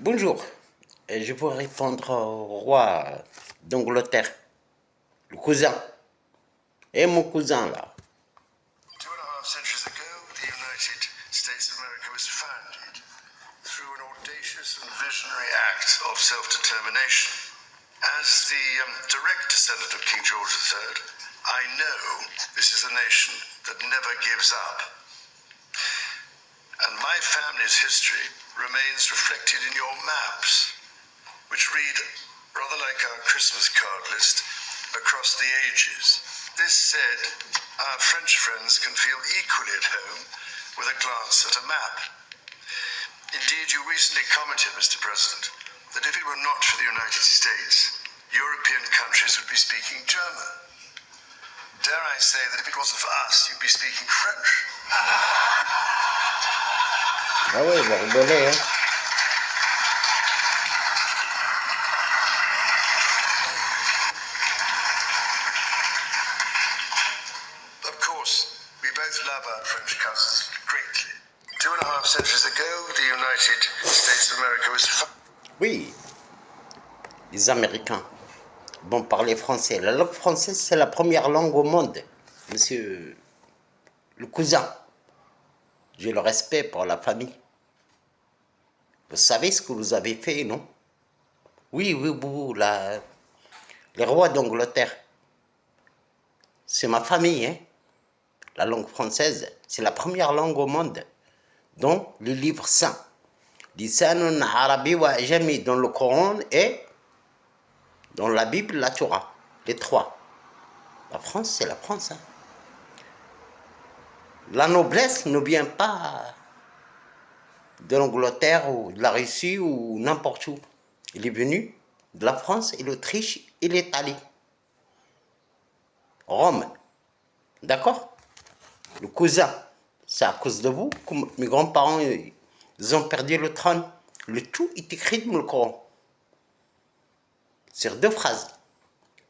Bonjour, je veux répondre au roi d'Angleterre, le cousin. Et mon cousin là. 2.5 centuries ago, the United States of America was founded through an audacious and visionary act of self-determination. As the direct descendant of King George III, I know this is a nation that never gives up. And my family's history remains reflected in your maps, which read rather like our Christmas card list across the ages. This said, our French friends can feel equally at home with a glance at a map. Indeed, you recently commented, Mr. President, that if it were not for the United States, European countries would be speaking German. Dare I say that if it wasn't for us, you'd be speaking French. Ah ouais, il va rigoler, hein. Of course, we both love our French cousins greatly. 2.5 centuries ago, the United States of America was Oui, les Américains vont parler français. La langue française, c'est la première langue au monde, monsieur le cousin. J'ai le respect pour la famille. Vous savez ce que vous avez fait, non? Oui, vous, les rois d'Angleterre. C'est ma famille, hein. La langue française, c'est la première langue au monde, dont les livres saints. Lisanun arabi wa ajami dans le Coran et dans la Bible, la Torah. Les trois. La France, c'est la France, hein. La noblesse ne vient pas de l'Angleterre ou de la Russie ou n'importe où. Il est venu de la France et l'Autriche et l'Italie. Rome. D'accord? Le cousin, c'est à cause de vous que mes grands-parents ils ont perdu le trône. Le tout est écrit dans le Coran. Sur deux phrases,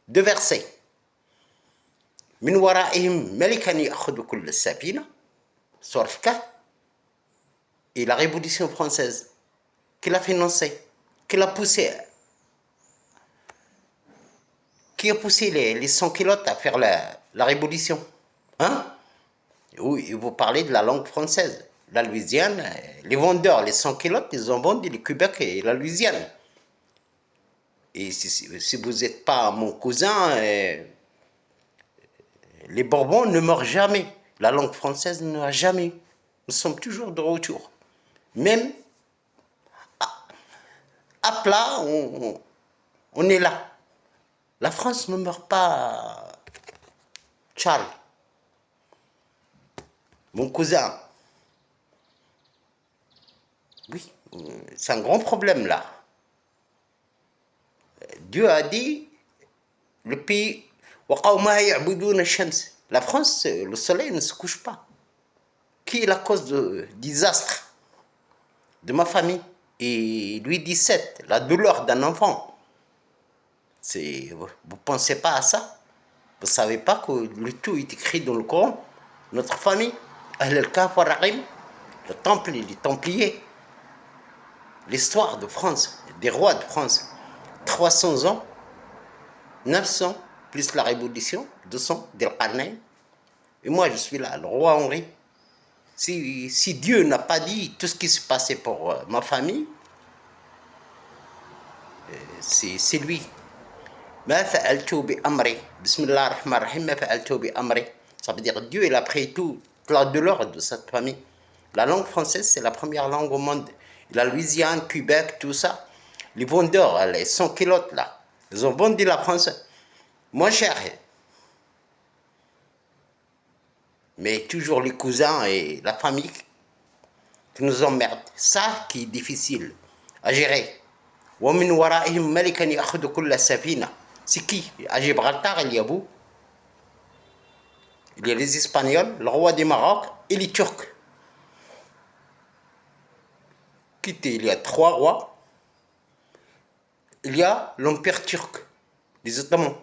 deux versets. Min wara'ihim malikan ya'khudhu kull sabina. Sourate 4. Et la Révolution française, qui l'a financée, qui l'a poussé, qui a poussé les sans-culottes à faire la Révolution. Hein? Oui, et vous parlez de la langue française. La Louisiane, les vendeurs, les sans-culottes, ils ont vendu le Québec et la Louisiane. Et si vous n'êtes pas mon cousin, les Bourbons ne meurent jamais. La langue française ne meurt jamais. Nous sommes toujours de retour. Même à plat, on est là. La France ne meurt pas, Charles. Mon cousin. Oui, c'est un grand problème là. Dieu a dit, le pays, la France, le soleil ne se couche pas. Qui est la cause du désastre de ma famille? Et Louis XVII, la douleur d'un enfant. Vous ne pensez pas à ça? Vous ne savez pas que le tout est écrit dans le Coran? Notre famille, Ahl al-Kahf wa-Raqim, le temple et les Templiers, l'histoire de France, des rois de France, 300 ans, 900, plus la Révolution, 200, Del Qarnayn. Et moi, je suis là, le roi Henri. Si Dieu n'a pas dit tout ce qui s'est passé pour ma famille, c'est lui. Ma fa'altu bi amri. Bismillah ar-Rahman ar-Rahim, ma fa'altu bi amri. Ça veut dire Dieu, il a pris toute la douleur de cette famille. La langue française, c'est la première langue au monde. La Louisiane, Québec, tout ça. Les vendeurs, les sans-culottes, là, ils ont vendu la France moins cher. Mais toujours les cousins et la famille qui nous emmerdent. Ça qui est difficile à gérer. وَمِنْ وَرَائِهِمْ مَلِكًا يَأْخُذُ كُلَّ سَفِينَةٍ. C'est qui? À Gibraltar, il y a vous. Il y a les Espagnols, le roi du Maroc et les Turcs. Il y a trois rois. Il y a l'Empire turc, les Ottomans.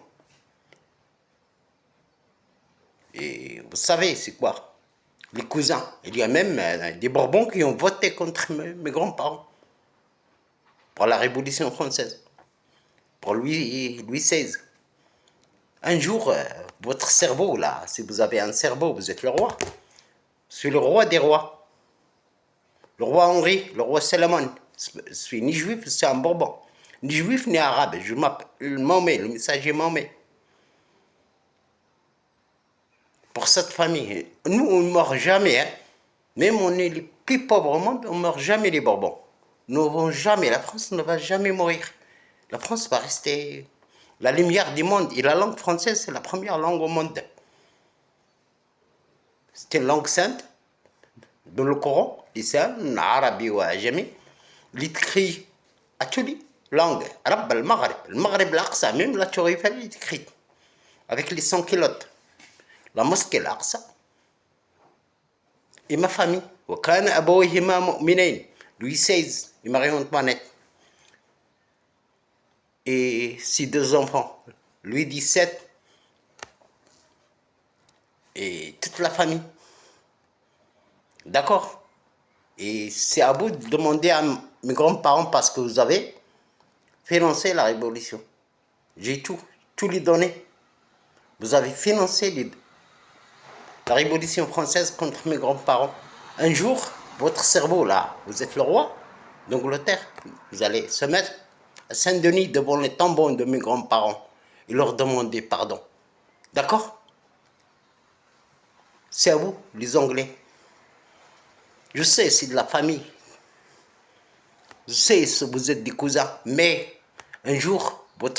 Et vous savez, c'est quoi? Les cousins. Il y a même des Bourbons qui ont voté contre mes grands-parents. pour la Révolution française, pour Louis XVI. Un jour, votre cerveau, là, si vous avez un cerveau, vous êtes le roi. Je suis le roi des rois. Le roi Henri, le roi Salomon. Je suis ni juif, c'est un Bourbon. Ni juif, ni arabe. Je m'appelle Mahomet, le messager Mahomet. Pour cette famille, nous, on ne meurt jamais. Hein. Même on est les plus pauvres au monde, on ne meurt jamais les Bourbons. Nous ne vont jamais, la France ne va jamais mourir. La France va rester la lumière du monde. Et la langue française, c'est la première langue au monde. C'est une langue sainte. Dans le Coran, lisan, arabe ou ajami, l'écrit à toutes les langues, arabe, le Maghreb l'Aqsa, même la Tour Eiffel est écrite, avec les 100 kilotes, la mosquée l'Aqsa, et ma famille, وكان أبويهما مؤمنين, Louis XVI et Marie-Antoinette, et ses deux enfants, Louis XVII, et toute la famille. D'accord? Et c'est à vous de demander à mes grands-parents parce que vous avez financé la révolution. J'ai tout les donné. Vous avez financé la révolution française contre mes grands-parents. Un jour, votre cerveau, là, vous êtes le roi d'Angleterre, vous allez se mettre à Saint-Denis devant les tombeaux de mes grands-parents et leur demander pardon. D'accord? C'est à vous, les Anglais. Je sais, c'est de la famille. Je sais, vous êtes des cousins. Mais un jour, il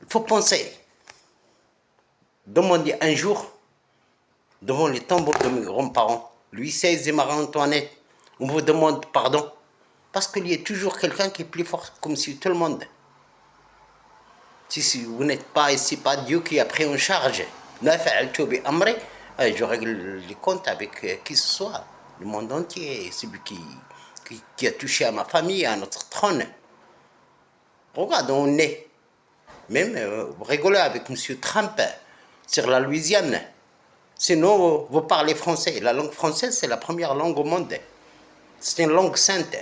faut penser. Demandez un jour, devant les tombeaux de mes grands-parents, Louis XVI et Marie-Antoinette, on vous demande pardon. Parce qu'il y a toujours quelqu'un qui est plus fort, comme si tout le monde. Si vous n'êtes pas ici, pas Dieu qui a pris en charge. Je règle les comptes avec qui que ce soit, le monde entier, celui qui a touché à ma famille, à notre trône. Regarde, on est. Même vous rigolez avec M. Trump sur la Louisiane. Sinon, vous parlez français. La langue française, c'est la première langue au monde. C'est une langue sainte.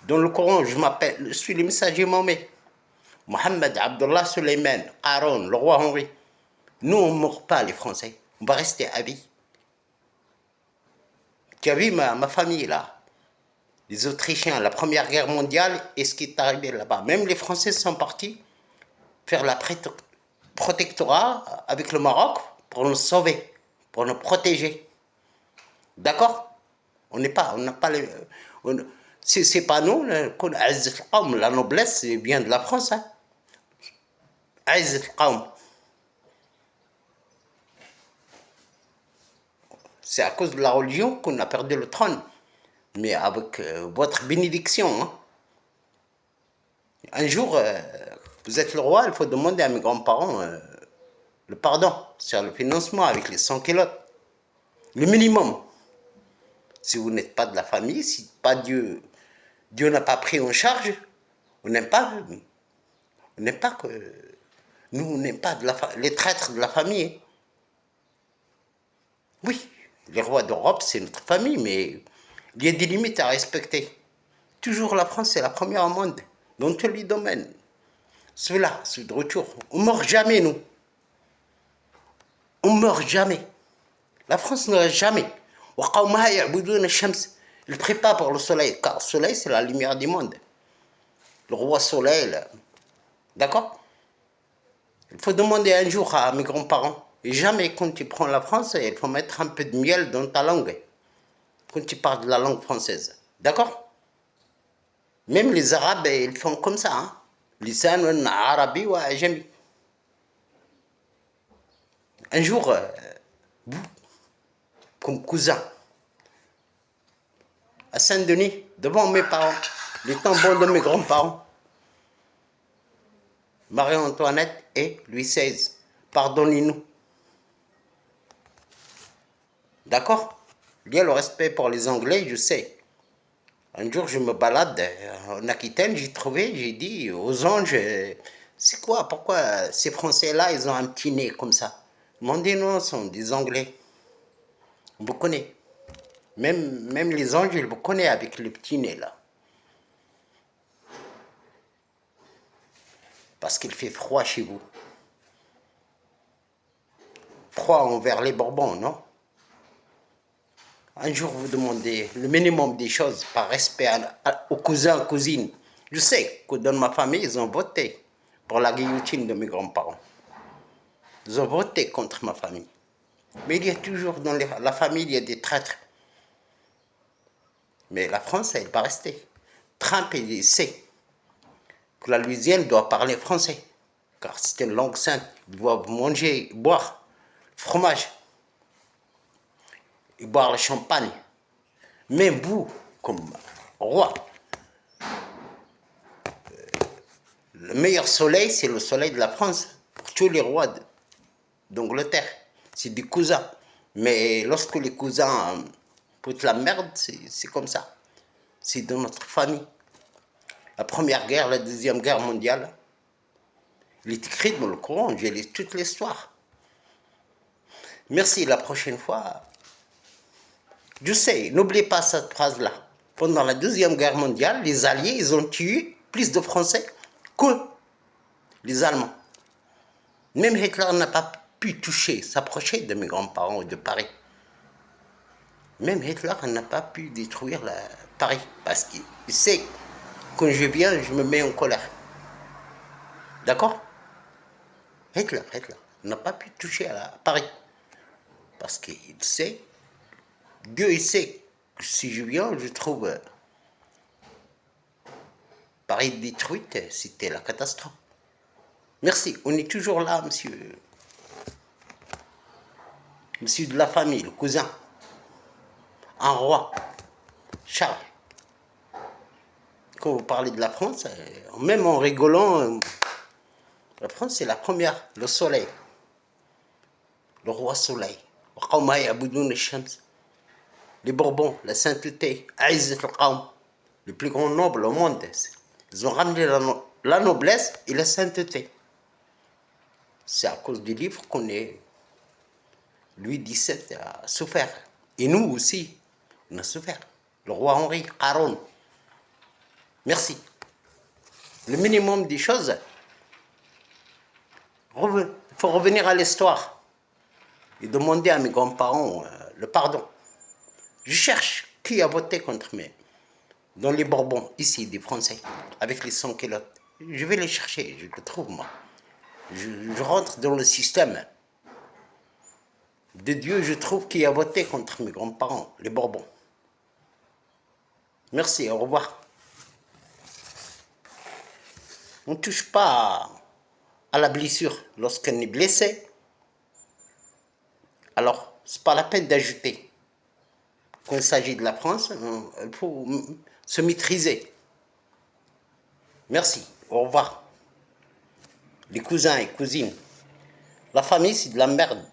Dans le Coran, je suis le messager Mahomet. Mohamed Abdullah Suleiman, Aaron, le roi Henri. Nous, on ne meurt pas, les Français. On va rester à vie. Tu as vu ma famille, là. Les Autrichiens, la Première Guerre mondiale, et ce qui est arrivé là-bas. Même les Français sont partis faire la protectorat avec le Maroc pour nous sauver, pour nous protéger. D'accord? On n'a pas les... C'est pas nous, la noblesse vient de la France. Hein? C'est à cause de la religion qu'on a perdu le trône. Mais avec votre bénédiction. Hein? Un jour, vous êtes le roi, il faut demander à mes grands-parents le pardon sur le financement avec les 100 kilotes. Le minimum. Si vous n'êtes pas de la famille, si pas Dieu n'a pas pris en charge, on n'aime pas que nous, on n'aime pas les traîtres de la famille. Oui, les rois d'Europe, c'est notre famille, mais il y a des limites à respecter. Toujours la France, c'est la première au monde, dans tous les domaines. Ceux-là, c'est de retour. On ne meurt jamais, nous. On ne meurt jamais. La France ne reste jamais. Il prépare pour le soleil, car le soleil, c'est la lumière du monde. Le roi soleil, là. D'accord? Il faut demander un jour à mes grands-parents. Et jamais, quand tu prends la France, il faut mettre un peu de miel dans ta langue. Quand tu parles de la langue française. D'accord? Même les Arabes, ils font comme ça. Hein? Lisan arabi ou ajami. Un jour, vous, comme cousin, à Saint-Denis, devant mes parents, les tombeaux de mes grands-parents, Marie-Antoinette et Louis XVI, pardonnez-nous. D'accord? Il y a le respect pour les Anglais, je sais. Un jour, je me balade en Aquitaine, j'ai dit aux anges, c'est quoi, pourquoi ces Français-là, ils ont un petit nez comme ça? Ils m'ont dit non, ce sont des Anglais. On vous connaît. Même les anges, ils vous connaissent avec le petit nez là. Parce qu'il fait froid chez vous. Froid envers les Bourbons, non? Un jour, vous demandez le minimum des choses par respect aux cousins, cousines. Je sais que dans ma famille, ils ont voté pour la guillotine de mes grands-parents. Ils ont voté contre ma famille. Mais il y a toujours dans la famille, il y a des traîtres. Mais la France, elle va rester. Trump, il sait que la Louisiane doit parler français. Car c'est une langue sainte. Ils doivent manger, boire fromage et boire le champagne. Même vous, comme roi, le meilleur soleil, c'est le soleil de la France. Pour tous les rois d'Angleterre, c'est des cousins. Mais lorsque les cousins foutent la merde, c'est comme ça. C'est dans notre famille. La première guerre, la deuxième guerre mondiale, il est écrit dans le Coran, j'ai lu toute l'histoire. Merci, la prochaine fois. Je sais, n'oubliez pas cette phrase-là. Pendant la deuxième guerre mondiale, les Alliés, ils ont tué plus de Français que les Allemands. Même Hitler n'a pas pu toucher, s'approcher de mes grands-parents de Paris. Même Hitler n'a pas pu détruire Paris, parce qu'il sait, quand je viens, je me mets en colère. D'accord? Hitler n'a pas pu toucher à Paris, parce qu'il sait, Dieu il sait, que si je viens, je trouve Paris détruite, c'était la catastrophe. Merci, on est toujours là, monsieur. Monsieur de la famille, le cousin. Un roi. Charles. Quand vous parlez de la France, même en rigolant, la France c'est la première, le soleil. Le roi soleil. Les Bourbons, la sainteté, le plus grand noble au monde. Ils ont ramené la noblesse et la sainteté. C'est à cause du livre qu'on est. Louis XVII a souffert. Et nous aussi, on a souffert. Le roi Henri, Aaron. Merci. Le minimum des choses, il faut revenir à l'histoire et demander à mes grands-parents le pardon. Je cherche qui a voté contre moi. Dans les Bourbons, ici, des Français, avec les sans-culottes. Je vais les chercher, je le trouve, moi. Je rentre dans le système de Dieu, je trouve qui a voté contre mes grands-parents, les Bourbons. Merci, au revoir. On ne touche pas à la blessure lorsqu'on est blessé. Alors, ce n'est pas la peine d'ajouter. Quand il s'agit de la France, il faut se maîtriser. Merci, au revoir. Les cousins et cousines. La famille, c'est de la merde.